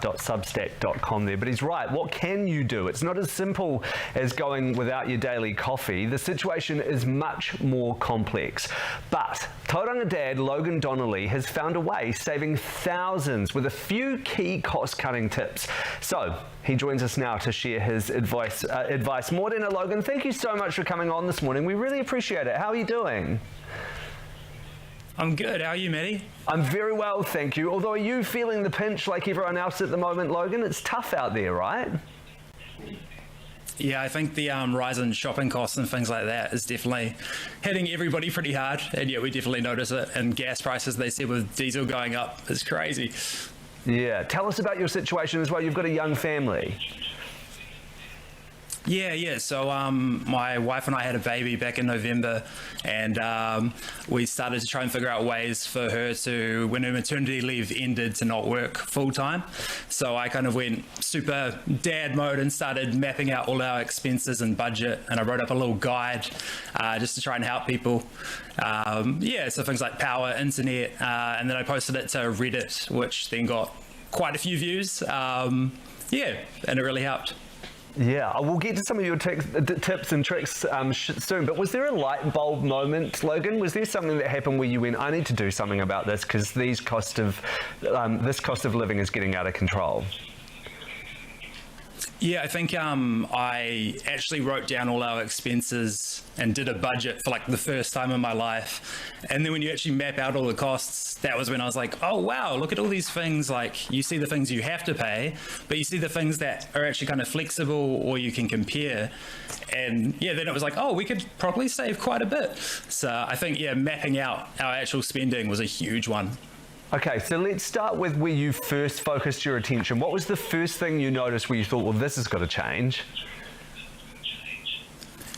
.substack.com there. But he's right. What can you do? It's not as simple as going without your daily coffee. The situation is much more complex. But Tauranga dad Logan Donnelly has found a way, saving thousands with a few key cost-cutting tips. So he joins us now to share his advice. Morena, Logan, thank you so much for coming on this morning. We really appreciate it. How are you doing? I'm good. How are you, Matty? I'm very well, thank you. Although, are you feeling the pinch like everyone else at the moment, Logan? It's tough out there, right? Yeah, I think the rise in shopping costs and things like that is definitely hitting everybody pretty hard, and yet we definitely notice it. And gas prices, they said, with diesel going up, is crazy. Yeah. Tell us about your situation as well. You've got a young family. Yeah. So my wife and I had a baby back in November, and we started to try and figure out ways for her to, when her maternity leave ended, to not work full time. So I kind of went super dad mode and started mapping out all our expenses and budget, and I wrote up a little guide just to try and help people. So things like power, internet, and then I posted it to Reddit, which then got quite a few views. And it really helped. Yeah, we'll get to some of your tips and tricks soon, but was there a light bulb moment, Logan? Was there something that happened where you went, I need to do something about this because this cost of living is getting out of control? Yeah, I think I actually wrote down all our expenses and did a budget for like the first time in my life. And then when you actually map out all the costs, that was when I was like, oh, wow, look at all these things. Like, you see the things you have to pay, but you see the things that are actually kind of flexible or you can compare. And yeah, then it was like, oh, we could probably save quite a bit. So I think, mapping out our actual spending was a huge one. Okay, so let's start with where you first focused your attention. What was the first thing you noticed where you thought, well, this has got to change?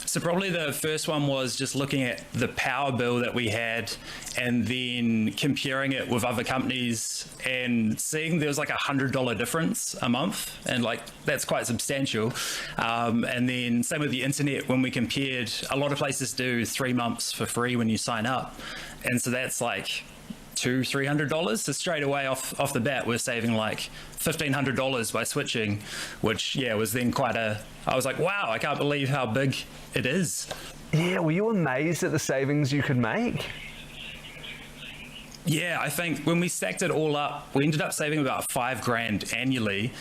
So probably the first one was just looking at the power bill that we had and then comparing it with other companies and seeing there was like $100 difference a month. And like, that's quite substantial. And then same with the internet, when we compared, a lot of places do 3 months for free when you sign up. And so that's like $200-300. So straight away off the bat, we're saving like $1,500 by switching, which was then I was like, wow, I can't believe how big it is. Yeah, were you amazed at the savings you could make? Yeah, I think when we stacked it all up, we ended up saving about $5,000 annually,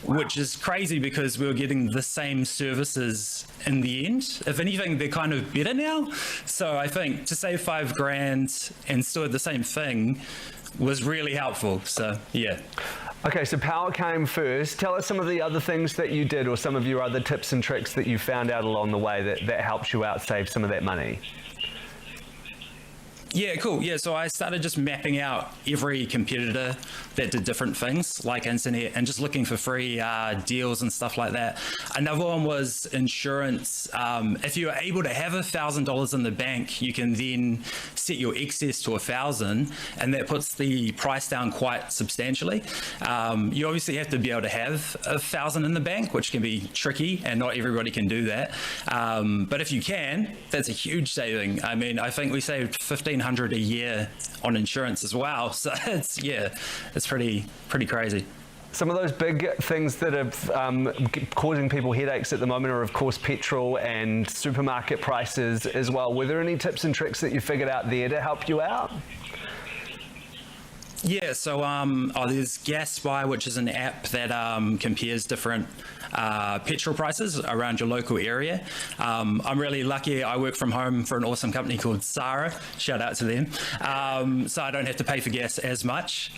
which is crazy because we were getting the same services in the end. If anything, they're kind of better now. So I think to save $5,000 and still have the same thing was really helpful. So yeah. Okay, so power came first. Tell us some of the other things that you did or some of your other tips and tricks that you found out along the way that helped you out save some of that money. Yeah, cool. Yeah, so I started just mapping out every competitor that did different things like internet and just looking for free deals and stuff like that. Another one was insurance. If you are able to have $1,000 in the bank, you can then set your excess to $1,000, and that puts the price down quite substantially. You obviously have to be able to have $1,000 in the bank, which can be tricky, and not everybody can do that. But if you can, that's a huge saving. I mean, I think we saved $1,500 a year on insurance as well. So it's pretty crazy. Some of those big things that are causing people headaches at the moment are, of course, petrol and supermarket prices as well. Were there any tips and tricks that you figured out there to help you out? Yeah, so there's Gas Spy, which is an app that compares different petrol prices around your local area. I'm really lucky. I work from home for an awesome company called Sarah. Shout out to them. So I don't have to pay for gas as much.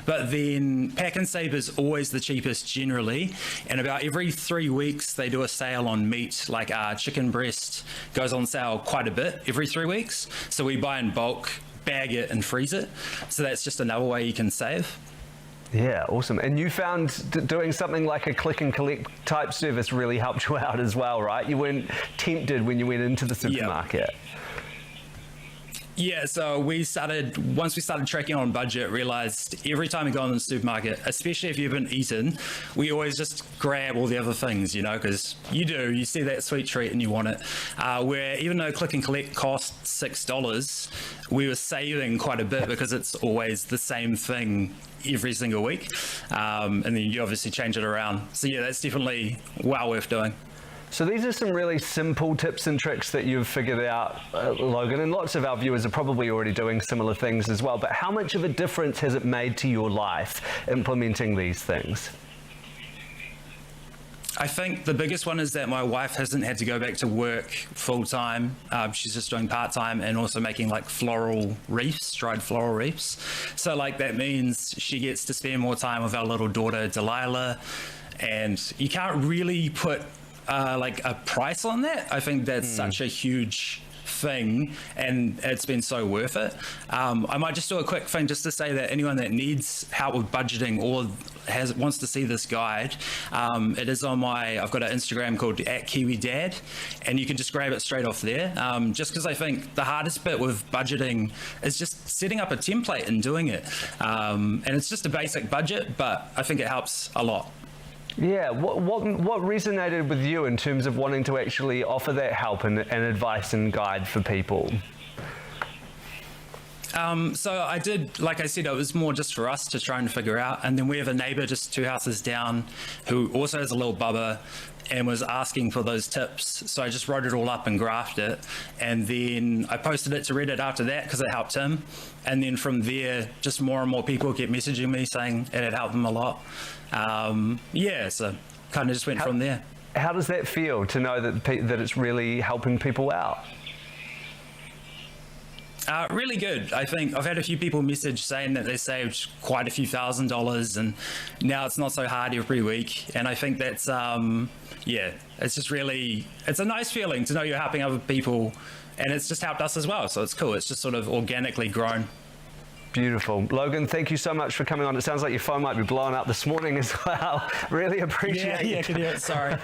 But then Pack and Save is always the cheapest generally. And about every 3 weeks, they do a sale on meat, like chicken breast goes on sale quite a bit every 3 weeks. So we buy in bulk, bag it and freeze it. So that's just another way you can save. Yeah, awesome. And you found doing something like a click and collect type service really helped you out as well, right? You weren't tempted when you went into the supermarket. Yeah, so once we started tracking on budget, realized every time we go in the supermarket, especially if you've been eaten, we always just grab all the other things, because you see that sweet treat and you want it. Where even though click and collect costs $6, we were saving quite a bit because it's always the same thing every single week. And then you obviously change it around. So yeah, that's definitely well worth doing. So these are some really simple tips and tricks that you've figured out, Logan, and lots of our viewers are probably already doing similar things as well. But how much of a difference has it made to your life implementing these things? I think the biggest one is that my wife hasn't had to go back to work full time. She's just doing part time and also making like floral wreaths, dried floral wreaths. So like that means she gets to spend more time with our little daughter Delilah, and you can't really put like a price on that. I think that's such a huge thing, and it's been so worth it. I might just do a quick thing just to say that anyone that needs help with budgeting or wants to see this guide, it is on I've got an Instagram called @KiwiDad, and you can just grab it straight off there. Just because I think the hardest bit with budgeting is just setting up a template and doing it. And it's just a basic budget, but I think it helps a lot. Yeah, what resonated with you in terms of wanting to actually offer that help and advice and guide for people? So I did, like I said, it was more just for us to try and figure out. And then we have a neighbor just 2 houses down who also has a little bubba and was asking for those tips. So I just wrote it all up and graphed it. And then I posted it to Reddit after that because it helped him. And then from there, just more and more people kept messaging me saying it had helped them a lot. Yeah, so kind of just went from there. How does that feel to know that it's really helping people out? Really good. I think I've had a few people message saying that they saved quite a few $1,000s, and now it's not so hard every week. And I think that's, yeah, it's just really, it's a nice feeling to know you're helping other people, and it's just helped us as well. So it's cool. It's just sort of organically grown. Beautiful. Logan, thank you so much for coming on. It sounds like your phone might be blowing up this morning as well. Really appreciate it. Yeah, I can hear it. Sorry.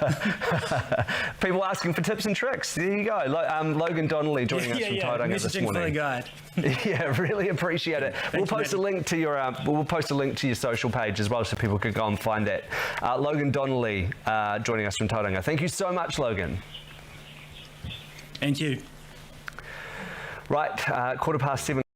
People asking for tips and tricks. There you go. Logan Donnelly joining us from Tauranga this morning. For the guide. Yeah, really appreciate it. We'll post a link to your social page as well, so people can go and find it. Logan Donnelly joining us from Tauranga. Thank you so much, Logan. Thank you. Right, 7:15.